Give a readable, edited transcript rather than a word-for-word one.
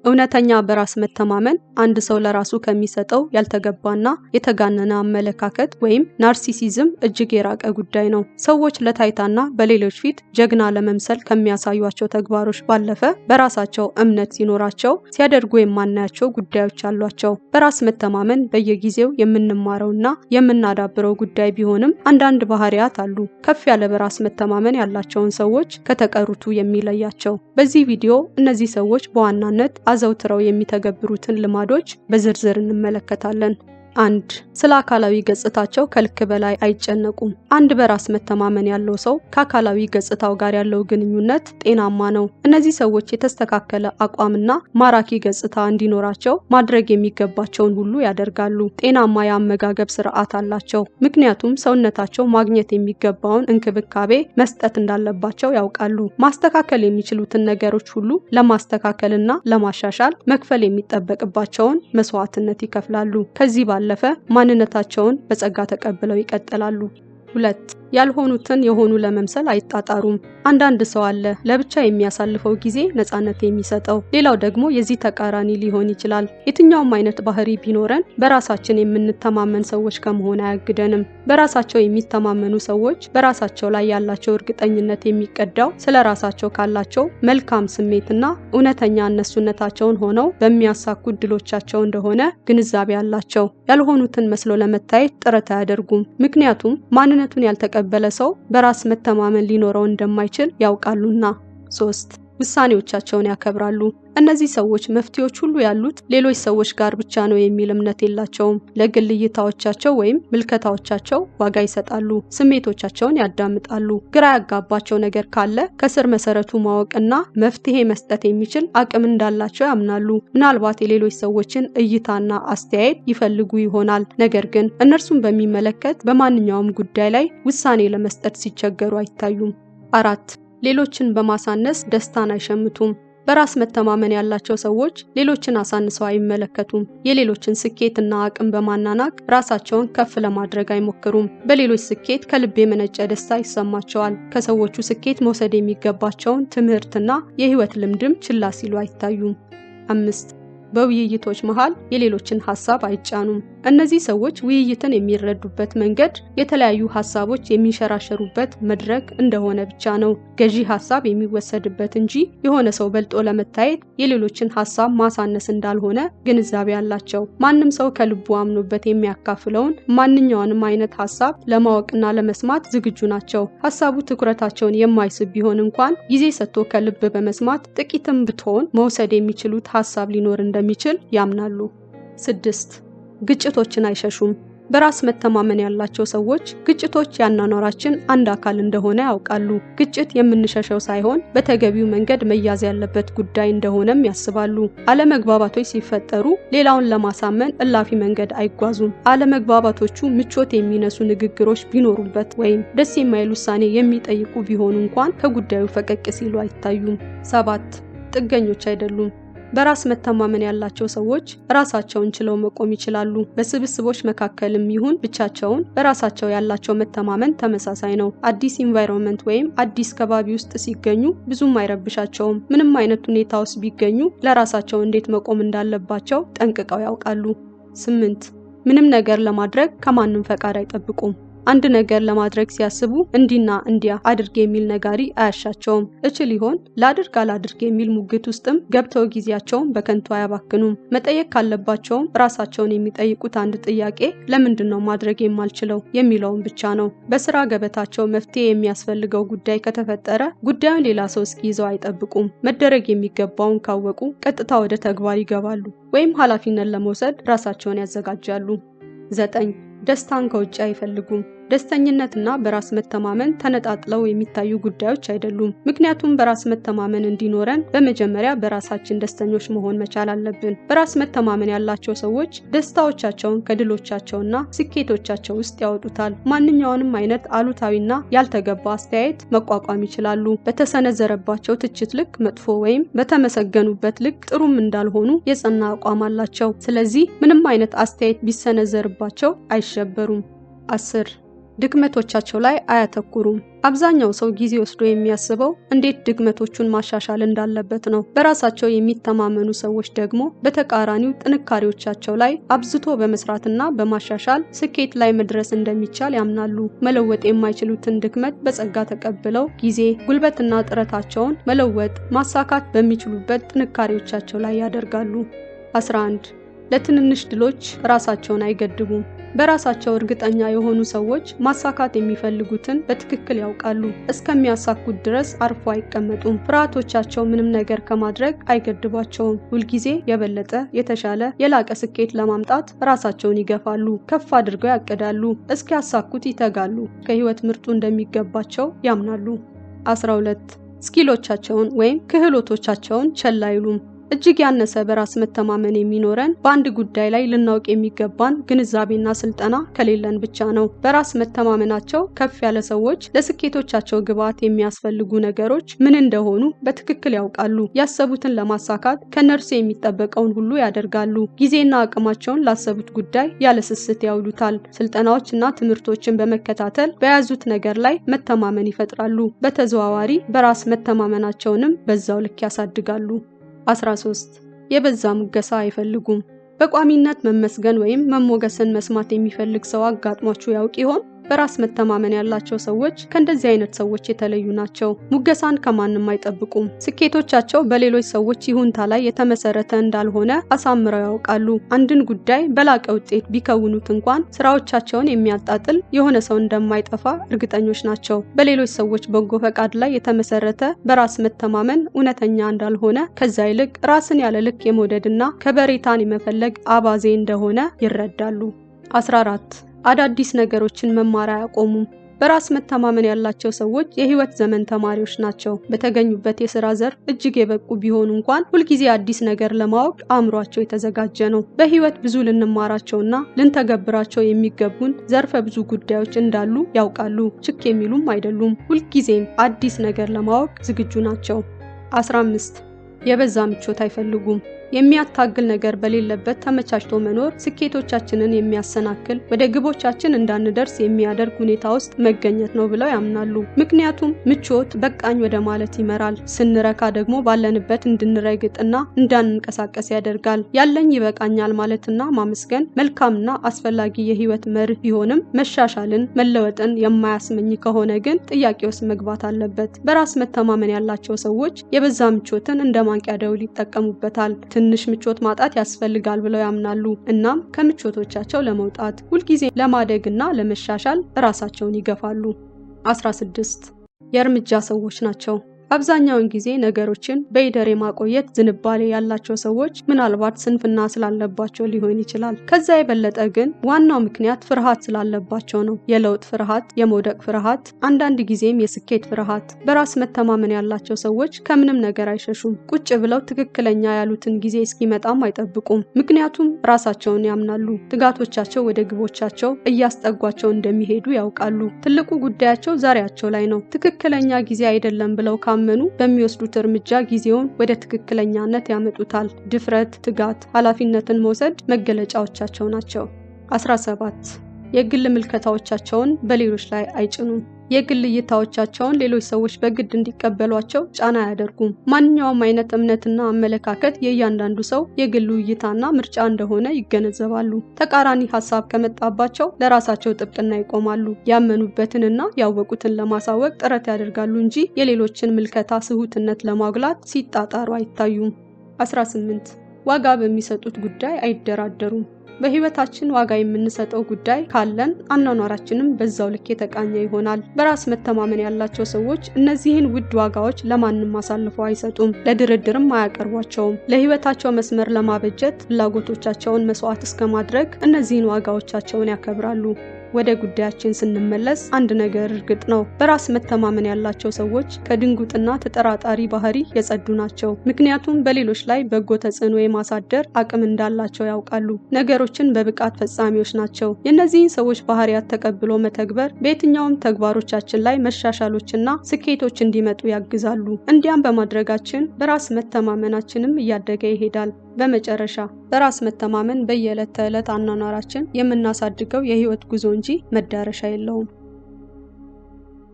እውነተኛ በራስ መተማመን አንድ ሰው ለራሱ ከሚሰጠው ያልተገባና የተጋነነ አመለካከት ወይም ናርሲሲዝም እጅግ የራቀ ጉዳይ ነው። ሰዎች ለታይታና በሌሎች ፊት ጀግና ለመምሰል ከሚያሳዩቸው ተግባሮች ባለፈ በራሳቸው እምነት ሲኖራቸው ሲያደርጉ የማናያቸው ጉዳዮች አሏቸው። በራስ መተማመን በየጊዜው የምንማረውና የምናዳብረው ጉዳይ ቢሆንም አንዳንድ ባህሪያት አሉ ከፍ ያለ በራስ መተማመን ያላቸውን ሰዎች ከተቀሩቱ የሚለያቸው። በዚህ ቪዲዮ እነዚህ ሰዎች በዋናነት አዘውትረው የሚተገብሩትን ልማዶች በዝርዝር እንመለከታለን። 1. ስለ አካላዊ ገጽታቸው ከልክ በላይ አይጨነቁም። አንድ በራስ መተማመን ያለው ሰው ከአካላዊ ገጽታው ጋር ያለው ግንኙነት ጤናማ ነው። እነዚህ ሰዎች የተስተካከለ አቋምና ማራኪ ገጽታ እንዲኖራቸው ማድረግ የሚገባቸውን ሁሉ ያደርጋሉ። ጤናማ የአመጋገብ ስርዓት አላቸው፣ ምክንያቱም ሰውነታቸው ማግኘት የሚገባውን እንክብካቤ መስጠት እንዳለባቸው ያውቃሉ። ማስተካከል የሚችሉትን ነገሮች ሁሉ ለማስተካከልና ለማሻሻል መክፈል የሚጠበቅባቸውን መስዋዕትነት ይከፍላሉ። ከዚህ ባለፈ ማንነታቸውን በጸጋ ተቀብለው ይቀጥላሉ። 2. ያልሆኑትን የሆኑ ለመምሰል አይጣጣሩም። አንዳንድ ሰው አለ ለብቻ የሚያሳልፈው ጊዜ ነፃነት የሚሰጠው፣ ሌላው ደግሞ የዚህ ተቃራኒ ሊሆን ይችላል። የትኛውም አይነት ባህሪ ቢኖረን በራሳችን የምንተማመን ሰዎች ከመሆን አያግደንም። በራሳቸው የሚተማመኑ ሰዎች በራሳቸው ላይ ያላቸው እርግጠኝነት የሚቀዳው ስለ ራሳቸው ካላቸው መልካም ስሜትና እውነተኛ እነሱነታቸውን ሆነው በሚያሳኩ ድሎቻቸው እንደሆነ ግንዛቤ አላቸው። ያልሆኑትን መስሎ ለመታየት ጥረት አያደርጉም፣ ምክንያቱም ማንነቱን ያልተቀበለ ሰው በራስ መተማመን ሊኖረው እንደማይችል ያውቃሉና። 3. ውሳኔዎቻቸውን ያከብራሉ። እነዚህ ሰዎች መፍትሄዎች ሁሉ ያሉት ሌሎች ሰዎች ጋር ብቻ ነው የሚል እምነት የላቸውም። ለግል እይታዎቻቸው ወይም ምልከታዎቻቸው ዋጋ ይሰጣሉ። ስሜቶቻቸውን ያዳምጣሉ። ግራ ያጋባቸው ነገር ካለ ከስር መሰረቱ ማወቅና መፍትሄ መስጠት የሚችል አቅም እንዳላቸው ያምናሉ። ምናልባት የሌሎች ሰዎችን እይታና አስተያየት ይፈልጉ ይሆናል፣ ነገር ግን እነርሱን በሚመለከት በማንኛውም ጉዳይ ላይ ውሳኔ ለመስጠት ሲቸገሩ አይታዩም። 4. ሌሎችን በማሳነስ ደስታን አይሸምቱም። በራስ መተማመን ያላቸው ሰዎች ሌሎችን አሳንሰው አይመለከቱም። የሌሎችን ስኬትና አቅም በማናናቅ ራሳቸውን ከፍ ለማድረግ አይሞክሩም። በሌሎች ስኬት ከልብ የመነጨ ደስታ ይሰማቸዋል። ከሰዎቹ ስኬት መውሰድ የሚገባቸውን ትምህርትና የህይወት ልምድም ችላ ሲሉ አይታዩም። 5. በውይይቶች መሃል የሌሎችን ሐሳብ አይጫኑም። እነዚህ ሰዎች ውይይትን የሚረዱበት መንገድ የተለያዩ ሐሳቦች የሚሸራሸሩበት መድረክ እንደሆነ ብቻ ነው፣ ገዢ ሐሳብ የሚወሰድበት እንጂ የሆነ ሰው በልጦ ለመታየት የሌሎችን ሐሳብ ማሳነስ እንዳልሆነ ግንዛቤ አላቸው። ማንም ሰው ከልቡ አምኖበት የሚያካፍለውን ማንኛውንም አይነት ሐሳብ ለማወቅና ለመስማት ዝግጁ ናቸው። ሐሳቡ ትኩረታቸውን የማይስብ ቢሆን እንኳን ጊዜ ሰጥቶ ከልብ በመስማት ጥቂትም ብትሆን መውሰድ የሚችሉት ሐሳብ ሊኖር እንደሚችል ያምናሉ። 6. ግጭቶችን አይሸሹም። በራስ መተማመን ያላቸው ሰዎች ግጭቶች ያኗኗራችን አንድ አካል እንደሆነ ያውቃሉ። ግጭት የምንሸሸው ሳይሆን በተገቢው መንገድ መያዝ ያለበት ጉዳይ እንደሆነም ያስባሉ። አለመግባባቶች ሲፈጠሩ ሌላውን ለማሳመን እላፊ መንገድ አይጓዙም። አለመግባባቶቹ ምቾት የሚነሱ ንግግሮች ቢኖሩበት ወይም ደስ የማይል ውሳኔ የሚጠይቁ ቢሆኑ እንኳን ከጉዳዩ ፈቀቅ ሲሉ አይታዩም። 7. ጥገኞች አይደሉም። በራስ መተማመን ያላቸው ሰዎች ራሳቸውን ችለው መቆም ይችላሉ። በስብስቦች መካከልም ይሁን ብቻቸውን በራሳቸው ያላቸው መተማመን ተመሳሳይ ነው። አዲስ ኢንቫይሮንመንት ወይም አዲስ ከባቢ ውስጥ ሲገኙ ብዙም አይረብሻቸውም። ምንም አይነት ሁኔታ ውስጥ ቢገኙ ለራሳቸው እንዴት መቆም እንዳለባቸው ጠንቅቀው ያውቃሉ። 8. ምንም ነገር ለማድረግ ከማንም ፈቃድ አይጠብቁም። አንድ ነገር ለማድረግ ሲያስቡ እንዲና እንዲያ አድርግ የሚል ነጋሪ አያሻቸውም። እችል ይሆን ላድርግ አላድርግ የሚል ሙግት ውስጥም ገብተው ጊዜያቸውን በከንቱ አያባክኑም። መጠየቅ ካለባቸውም ራሳቸውን የሚጠይቁት አንድ ጥያቄ ለምንድን ነው ማድረግ የማልችለው የሚለውን ብቻ ነው። በስራ ገበታቸው መፍትሄ የሚያስፈልገው ጉዳይ ከተፈጠረ ጉዳዩን ሌላ ሰው እስኪይዘው አይጠብቁም። መደረግ የሚገባውን ካወቁ ቀጥታ ወደ ተግባር ይገባሉ ወይም ኃላፊነት ለመውሰድ ራሳቸውን ያዘጋጃሉ። 9. ደስታን ከውጭ አይፈልጉም። ደስተኝነትና በራስ መተማመን ተነጣጥለው የሚታዩ ጉዳዮች አይደሉም። ምክንያቱም በራስ መተማመን እንዲኖረን በመጀመሪያ በራሳችን ደስተኞች መሆን መቻል አለብን። በራስ መተማመን ያላቸው ሰዎች ደስታዎቻቸውን ከድሎቻቸውና ስኬቶቻቸው ውስጥ ያወጡታል። ማንኛውንም አይነት አሉታዊና ያልተገባ አስተያየት መቋቋም ይችላሉ። በተሰነዘረባቸው ትችት ልክ መጥፎ ወይም በተመሰገኑበት ልክ ጥሩም እንዳልሆኑ የጸና አቋም አላቸው። ስለዚህ ምንም አይነት አስተያየት ቢሰነዘርባቸው አይሸበሩም። 10 ድክመቶቻቸው ላይ አያተኩሩም። አብዛኛው ሰው ጊዜ ወስዶ የሚያስበው እንዴት ድክመቶቹን ማሻሻል እንዳለበት ነው። በራሳቸው የሚተማመኑ ሰዎች ደግሞ በተቃራኒው ጥንካሬዎቻቸው ላይ አብዝቶ በመስራትና በማሻሻል ስኬት ላይ መድረስ እንደሚቻል ያምናሉ። መለወጥ የማይችሉትን ድክመት በጸጋ ተቀብለው ጊዜ፣ ጉልበትና ጥረታቸውን መለወጥ ማሳካት በሚችሉበት ጥንካሬዎቻቸው ላይ ያደርጋሉ። 11 ለትንንሽ ድሎች ራሳቸውን አይገድቡም። በራሳቸው እርግጠኛ የሆኑ ሰዎች ማሳካት የሚፈልጉትን በትክክል ያውቃሉ። እስከሚያሳኩት ድረስ አርፎ አይቀመጡም። ፍርሃቶቻቸው ምንም ነገር ከማድረግ አይገድባቸውም። ሁልጊዜ የበለጠ፣ የተሻለ፣ የላቀ ስኬት ለማምጣት ራሳቸውን ይገፋሉ። ከፍ አድርገው ያቅዳሉ። እስኪያሳኩት ይተጋሉ። ከህይወት ምርጡ እንደሚገባቸው ያምናሉ። 12 ስኪሎቻቸውን ወይም ክህሎቶቻቸውን ቸል አይሉም። እጅግ ያነሰ በራስ መተማመን የሚኖረን በአንድ ጉዳይ ላይ ልናውቅ የሚገባን ግንዛቤና ስልጠና ከሌለን ብቻ ነው። በራስ መተማመናቸው ከፍ ያለ ሰዎች ለስኬቶቻቸው ግብዓት የሚያስፈልጉ ነገሮች ምን እንደሆኑ በትክክል ያውቃሉ። ያሰቡትን ለማሳካት ከነርሱ የሚጠበቀውን ሁሉ ያደርጋሉ። ጊዜና አቅማቸውን ላሰቡት ጉዳይ ያለ ስስት ያውሉታል። ስልጠናዎችና ትምህርቶችን በመከታተል በያዙት ነገር ላይ መተማመን ይፈጥራሉ። በተዘዋዋሪ በራስ መተማመናቸውንም በዛው ልክ ያሳድጋሉ። 13 የበዛ ሙገሳ አይፈልጉም። በቋሚነት መመስገን ወይም መሞገስን መስማት የሚፈልግ ሰው አጋጥሟችሁ ያውቅ ይሆን? በራስ መተማመን ያላቸው ሰዎች ከእንደዚህ አይነት ሰዎች የተለዩ ናቸው። ሙገሳን ከማንም አይጠብቁም። ስኬቶቻቸው በሌሎች ሰዎች ይሁንታ ላይ የተመሰረተ እንዳልሆነ አሳምረው ያውቃሉ። አንድን ጉዳይ በላቀ ውጤት ቢከውኑት እንኳን ስራዎቻቸውን የሚያጣጥል የሆነ ሰው እንደማይጠፋ እርግጠኞች ናቸው። በሌሎች ሰዎች በጎ ፈቃድ ላይ የተመሰረተ በራስ መተማመን እውነተኛ እንዳልሆነ፣ ከዛ ይልቅ ራስን ያለ ልክ የመውደድና ከበሬታን የመፈለግ አባዜ እንደሆነ ይረዳሉ። 14 አዳዲስ ነገሮችን መማር አያቆሙም። በራስ መተማመን ያላቸው ሰዎች የህይወት ዘመን ተማሪዎች ናቸው። በተገኙበት የሥራ ዘርፍ እጅግ የበቁ ቢሆኑ እንኳን ሁልጊዜ አዲስ ነገር ለማወቅ አእምሯቸው የተዘጋጀ ነው። በህይወት ብዙ ልንማራቸውና ልንተገብራቸው የሚገቡን ዘርፈ ብዙ ጉዳዮች እንዳሉ ያውቃሉ። ችክ የሚሉም አይደሉም። ሁልጊዜም አዲስ ነገር ለማወቅ ዝግጁ ናቸው። 15 የበዛ ምቾት አይፈልጉም። የሚያታግል ነገር በሌለበት ተመቻችቶ መኖር ስኬቶቻችንን የሚያሰናክል፣ ወደ ግቦቻችን እንዳንደርስ የሚያደርግ ሁኔታ ውስጥ መገኘት ነው ብለው ያምናሉ። ምክንያቱም ምቾት በቃኝ ወደ ማለት ይመራል። ስንረካ ደግሞ ባለንበት እንድንረግጥና እንዳንንቀሳቀስ ያደርጋል። ያለኝ ይበቃኛል ማለትና ማመስገን መልካምና አስፈላጊ የህይወት መርህ ቢሆንም መሻሻልን፣ መለወጥን የማያስመኝ ከሆነ ግን ጥያቄ ውስጥ መግባት አለበት። በራስ መተማመን ያላቸው ሰዎች የበዛ ምቾትን እንደ ማንቂያ ደውል ይጠቀሙበታል። ትንሽ ምቾት ማጣት ያስፈልጋል ብለው ያምናሉ። እናም ከምቾቶቻቸው ለመውጣት ሁልጊዜ ለማደግና ለመሻሻል ራሳቸውን ይገፋሉ። 16 የእርምጃ ሰዎች ናቸው። አብዛኛውን ጊዜ ነገሮችን በይደር የማቆየት ዝንባሌ ያላቸው ሰዎች ምናልባት ስንፍና ስላለባቸው ሊሆን ይችላል። ከዛ የበለጠ ግን ዋናው ምክንያት ፍርሃት ስላለባቸው ነው። የለውጥ ፍርሃት፣ የመውደቅ ፍርሃት፣ አንዳንድ ጊዜም የስኬት ፍርሃት። በራስ መተማመን ያላቸው ሰዎች ከምንም ነገር አይሸሹም። ቁጭ ብለው ትክክለኛ ያሉትን ጊዜ እስኪመጣም አይጠብቁም። ምክንያቱም ራሳቸውን ያምናሉ። ትጋቶቻቸው ወደ ግቦቻቸው እያስጠጓቸው እንደሚሄዱ ያውቃሉ። ትልቁ ጉዳያቸው ዛሬያቸው ላይ ነው። ትክክለኛ ጊዜ አይደለም ብለው መኑ በሚወስዱት እርምጃ ጊዜውን ወደ ትክክለኛነት ያመጡታል። ድፍረት፣ ትጋት፣ ኃላፊነትን መውሰድ መገለጫዎቻቸው ናቸው። 17 የግል ምልከታዎቻቸውን በሌሎች ላይ አይጭኑም። የግል እይታዎቻቸውን ሌሎች ሰዎች በግድ እንዲቀበሏቸው ጫና አያደርጉም። ማንኛውም አይነት እምነትና አመለካከት የእያንዳንዱ ሰው የግሉ እይታና ምርጫ እንደሆነ ይገነዘባሉ። ተቃራኒ ሀሳብ ከመጣባቸው ለራሳቸው ጥብቅና ይቆማሉ። ያመኑበትንና ያወቁትን ለማሳወቅ ጥረት ያደርጋሉ እንጂ የሌሎችን ምልከታ ስሁትነት ለማጉላት ሲጣጣሩ አይታዩም። 18 ዋጋ በሚሰጡት ጉዳይ አይደራደሩም። በህይወታችን ዋጋ የምንሰጠው ጉዳይ ካለን አኗኗራችንም በዛው ልክ የተቃኘ ይሆናል። በራስ መተማመን ያላቸው ሰዎች እነዚህን ውድ ዋጋዎች ለማንም አሳልፈው አይሰጡም፣ ለድርድርም አያቀርቧቸውም። ለህይወታቸው መስመር ለማበጀት ፍላጎቶቻቸውን መስዋዕት እስከማድረግ እነዚህን ዋጋዎቻቸውን ያከብራሉ። ወደ ጉዳያችን ስንመለስ አንድ ነገር እርግጥ ነው። በራስ መተማመን ያላቸው ሰዎች ከድንጉጥና ተጠራጣሪ ባህሪ የጸዱ ናቸው። ምክንያቱም በሌሎች ላይ በጎ ተጽዕኖ የማሳደር አቅም እንዳላቸው ያውቃሉ። ነገሮችን በብቃት ፈጻሚዎች ናቸው። የእነዚህን ሰዎች ባህሪያት ተቀብሎ መተግበር በየትኛውም ተግባሮቻችን ላይ መሻሻሎችና ስኬቶች እንዲመጡ ያግዛሉ። እንዲያም በማድረጋችን በራስ መተማመናችንም እያደገ ይሄዳል። በመጨረሻ በራስ መተማመን በየዕለት ተዕለት አኗኗራችን የምናሳድገው የህይወት ጉዞ እንጂ መዳረሻ የለውም።